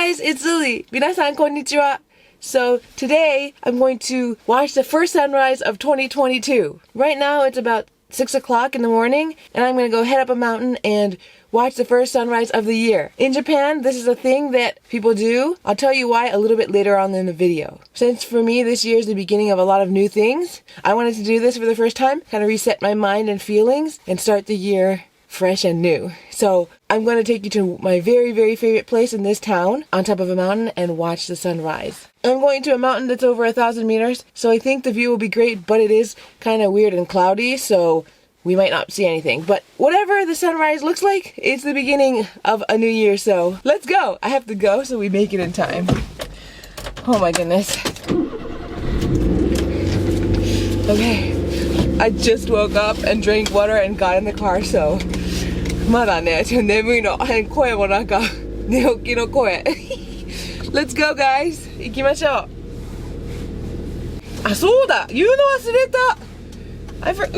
guys, it's Lily. 皆さんこんにちは. So today I'm going to watch the first sunrise of 2022. Right now it's about 6 o'clock in the morning and I'm going to go head up a mountain and watch the first sunrise of the year. In Japan, this is a thing that people do. I'll tell you why a little bit later on in the video. Since for me this year is the beginning of a lot of new things, I wanted to do this for the first time, kind of reset my mind and feelings and start the year fresh and new. So I'm going to take you to my very, very favorite place in this town on top of a mountain and watch the sunrise. I'm going to a mountain that's over 1,000 meters, so I think the view will be great, but it is kind of weird and cloudy, so we might not see anything. But whatever the sunrise looks like, it's the beginning of a new year, so let's go. I have to go so we make it in time. Oh my goodness. Okay, I just woke up and drank water and got in the car, so まだね、ちょっと眠いの。声もなんか寝起きの声。Let's go, guys. 行きましょう。あ、そうだ。言うの忘れた。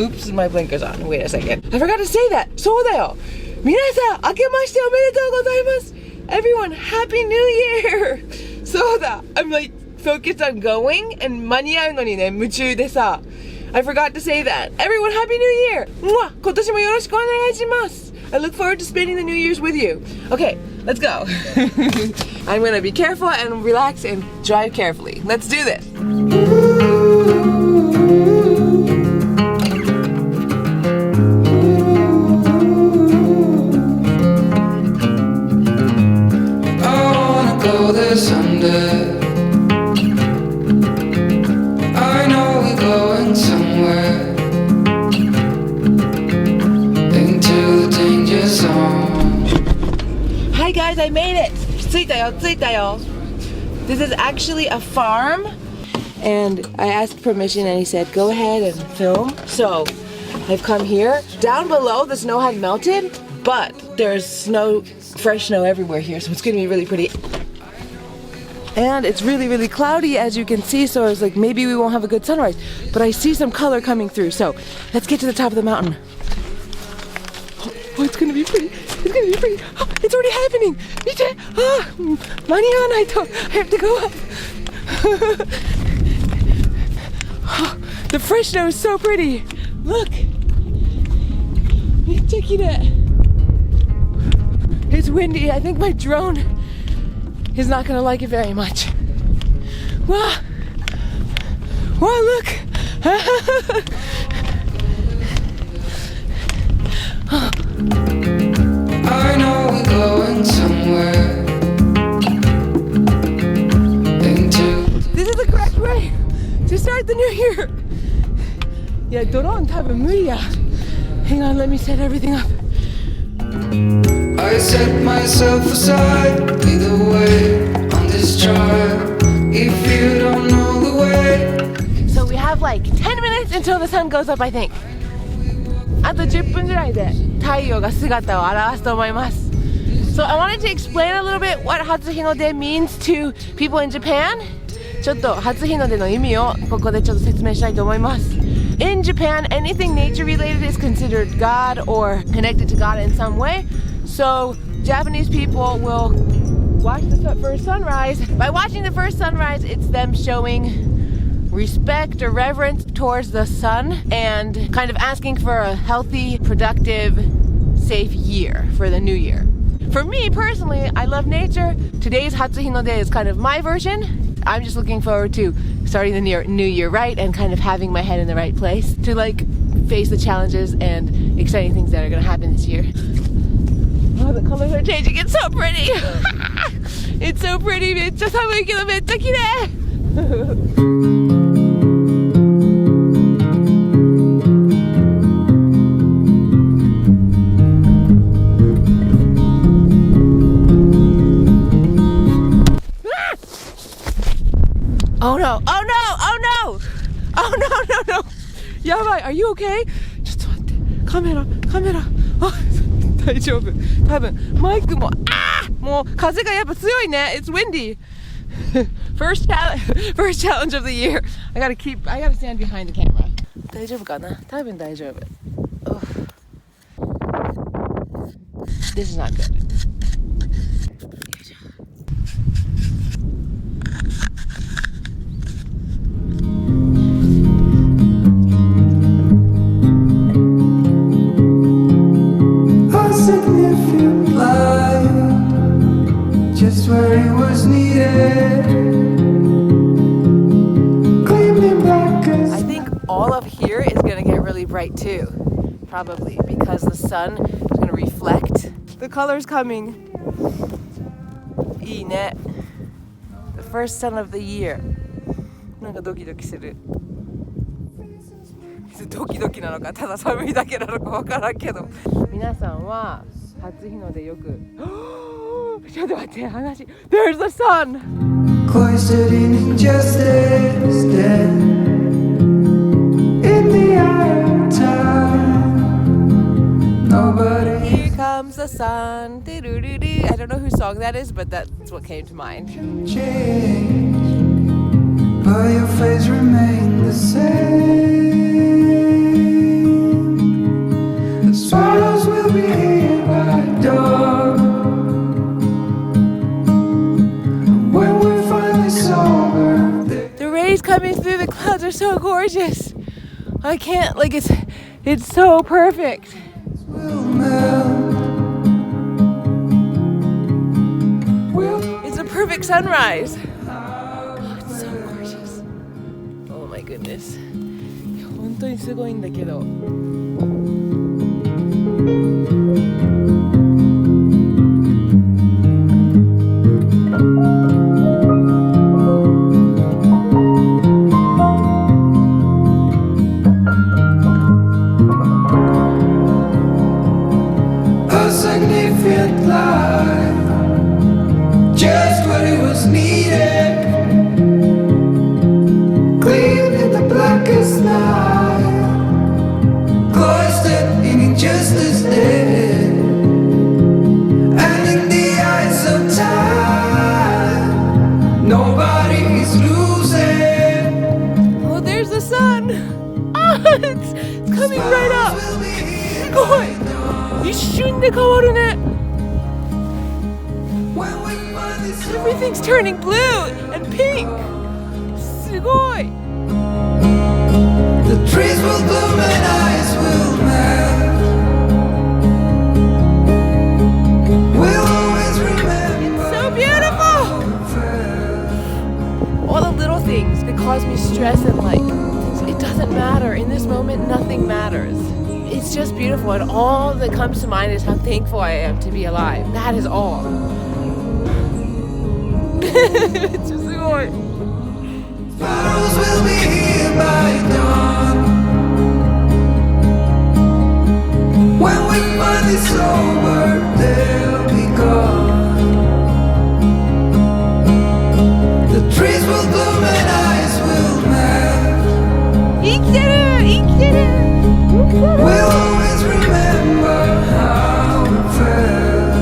Oops, my blinker's on. Wait a second. I forgot to say that. そうだよ。皆さん、明けましておめでとうございます。Everyone, Happy New Year! そうだ。I'm like focused on going and 間に合うのにね、夢中でさ。I forgot to say that. Everyone, Happy New Year! 今年もよろしくお願いします。I look forward to spending the New Year's with you. Okay, let's go. I'm gonna be careful and relax and drive carefully. Let's do this. I wanna go there someday. I know we're going somewhere. Hi guys, I made it! 着いたよ, 着いたよ. This is actually a farm and I asked permission and he said go ahead and film. So I've come here. Down below the snow had melted, but there's snow, fresh snow everywhere here, so it's gonna be really pretty. And it's really, really cloudy as you can see, so I was like maybe we won't have a good sunrise, but I see some color coming through, so let's get to the top of the mountain. Oh, it's gonna be pretty. It's gonna be pretty. Oh, it's already happening. 見て.間に合わないと. I have to go up. Oh, the fresh snow is so pretty. Look. めっちゃ綺麗. It's windy. I think my drone is not gonna like it very much. Wow. Wow, look. I know we're going somewhere. This is the correct way to start the new year. Yeah, drone 多分無理や. Hang on, let me set everything up. I set myself aside, lead the way on this trial. If you don't know the way. So we have like 10 minutes until the sun goes up, I think. あと10分ぐらいで太陽が姿を現すと思います。So I wanted to explain a little bit what 初日の出 means to people in Japan. ちょっと初日の出の意味をここでちょっと説明したいと思います。In Japan, anything nature related is considered God or connected to God in some way. So Japanese people will watch the first sunrise. By watching the first sunrise, it's them showing respect or reverence towards the sun and kind of asking for a healthy, productive, safe year for the new year. For me personally, I love nature. Today's Hatsuhino Day is kind of my version. I'm just looking forward to starting the new year right and kind of having my head in the right place to like face the challenges and exciting things that are going to happen this year. Oh, the colors are changing. It's so pretty. It's so pretty. めっちゃ寒いけどめっちゃ綺麗. Oh no, oh no, oh no! Oh no, no, no! やばい, are you okay? ちょっと待って、カメラ、あ、大丈夫。多分、マイクも、もう風がやっぱ強いね. It's windy. First challenge of the year. I gotta stand behind the camera. 大丈夫かな? 多分大丈夫. This is not good. just where it was needed. Gleaming black as I think all of here is gonna get really bright too. Probably because the sun is gonna reflect the colors coming. いいね。The first sun of the year. なんかドキドキする。ドキドキなのかただ寒いだけなのかわからんけど。皆さんは初日の出よくちょっと待って話 There's the sun! cloistered in injustice, dead in the eye of time. Nobody Here comes the sun. I don't know whose song that is, but that's what came to mind. can change, but your face remained the same. The swallows will be here by dawn. And when we're finally sober, The rays coming through the clouds are so gorgeous. I can't, like, it's so perfect. we'll melt. We'll It's a perfect sunrise. Oh, it's so gorgeous. Oh my goodness. いや本当にすごいんだけど。a significant life, just what it was needed. Clean in the blackest night, cloistered in injustice dead, and in the eyes of time, nobody is losing. Oh, there's the sun. Ah, it's coming right up. Will be here すごい。一瞬で変わるね。 when we finally sober. Everything's turning blue and pink. すごい。 The trees will bloom and ice will melt. We'll always remember So beautiful. All the little things that cause me stress and like, it doesn't matter. In this moment, nothing matters. It's just beautiful, and all that comes to mind is how thankful I am to be alive. That is all. めっちゃすごい。 Bottles will be here by dawn. When we finally sober, they'll be gone. The trees will bloom and ice will melt. 生きてる生きてる We'll always remember how it felt.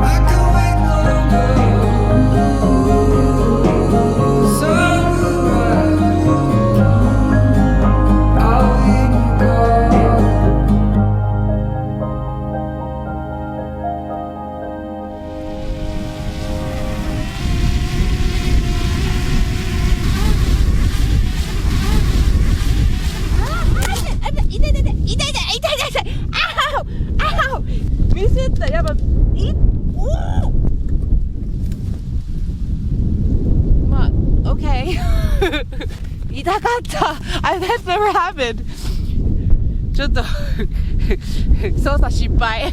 I can wait no longer. The sun will rise. I'll leave you gone. ミスったやばいおーまあ OK 痛かった That's never happened ちょっと操作失敗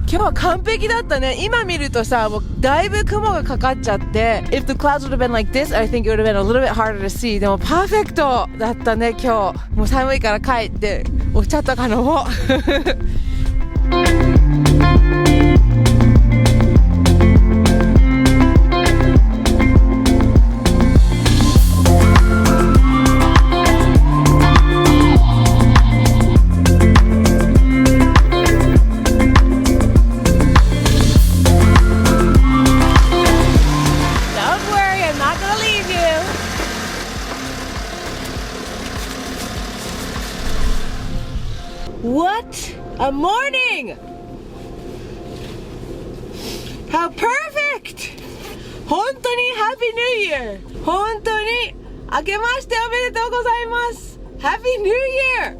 今日は完璧だったね。今見るとさ、もうだいぶ雲がかかっちゃって If the clouds would have been like this, I think it would have been a little bit harder to see. でもパーフェクトだったね今日。もう寒いから帰ってお茶とか飲もうWhat a morning! How perfect! 本当に Happy New Year! 本当に明けましておめでとうございます Happy New Year!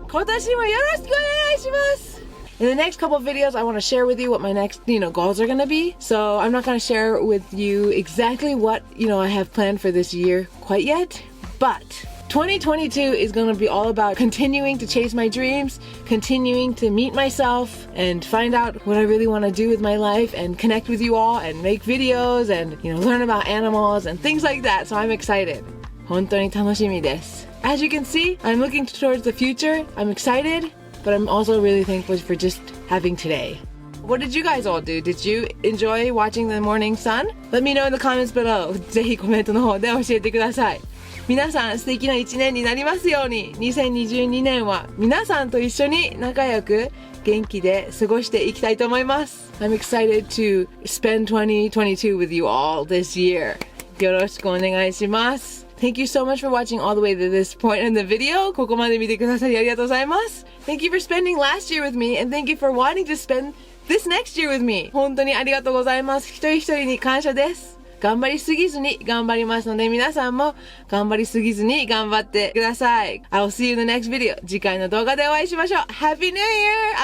今年もよろしくお願いします In the next couple of videos, I want to share with you what my next, goals are going to be. So I'm not going to share with you exactly what, I have planned for this year quite yet. But 2022 is going to be all about continuing to chase my dreams, continuing to meet myself and find out what I really want to do with my life and connect with you all and make videos and, learn about animals and things like that. So I'm excited. 本当に楽しみです. As you can see, I'm looking towards the future. I'm excited, but I'm also really thankful for just having today. What did you guys all do? Did you enjoy watching the morning sun? Let me know in the comments below. ぜひコメントの方で教えてください。皆さん素敵な1年になりますように2022年は皆さんと一緒に仲良く元気で過ごしていきたいと思います I'm excited to spend 2022 with you all this year よろしくお願いします Thank you so much for watching all the way to this point in the video ここまで見てくださりありがとうございます Thank you for spending last year with me and thank you for wanting to spend this next year with me 本当にありがとうございます一人一人に感謝です頑張りすぎずに頑張りますので皆さんも頑張りすぎずに頑張ってください I'll see you in the next video 次回の動画でお会いしましょう Happy New Year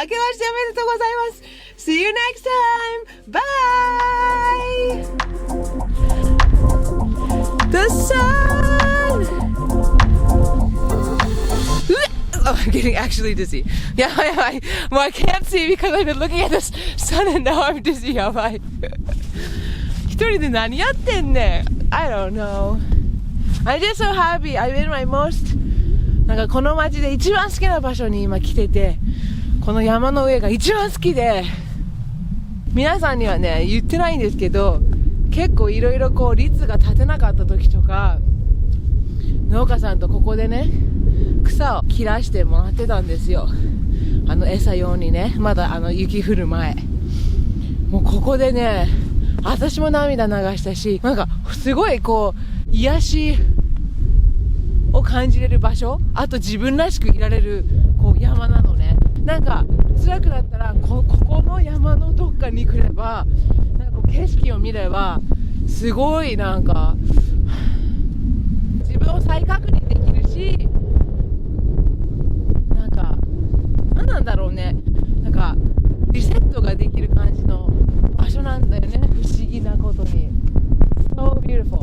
明けましておめでとうございます See you next time Bye The sun Oh, I'm getting actually dizzy やばいやばいもう I can't see because I've been looking at the sun and now I'm dizzy やばい一人で何やってんねん I don't know I'm just so happy I'm in my most なんかこの街で一番好きな場所に今来ててこの山の上が一番好きで皆さんにはね言ってないんですけど結構いろいろこう率が立てなかった時とか農家さんとここでね草を切らしてもらってたんですよ餌用にねまだ雪降る前もうここでね私も涙流したしなんかすごいこう癒しを感じれる場所あと自分らしくいられるこう山なのねなんか辛くなったらここの山のどっかに来ればなんかこう景色を見ればすごいなんか自分を再確認できるしなんか何なんだろうねなんかリセットができる感じの場所なんだよね不思議なことに So beautiful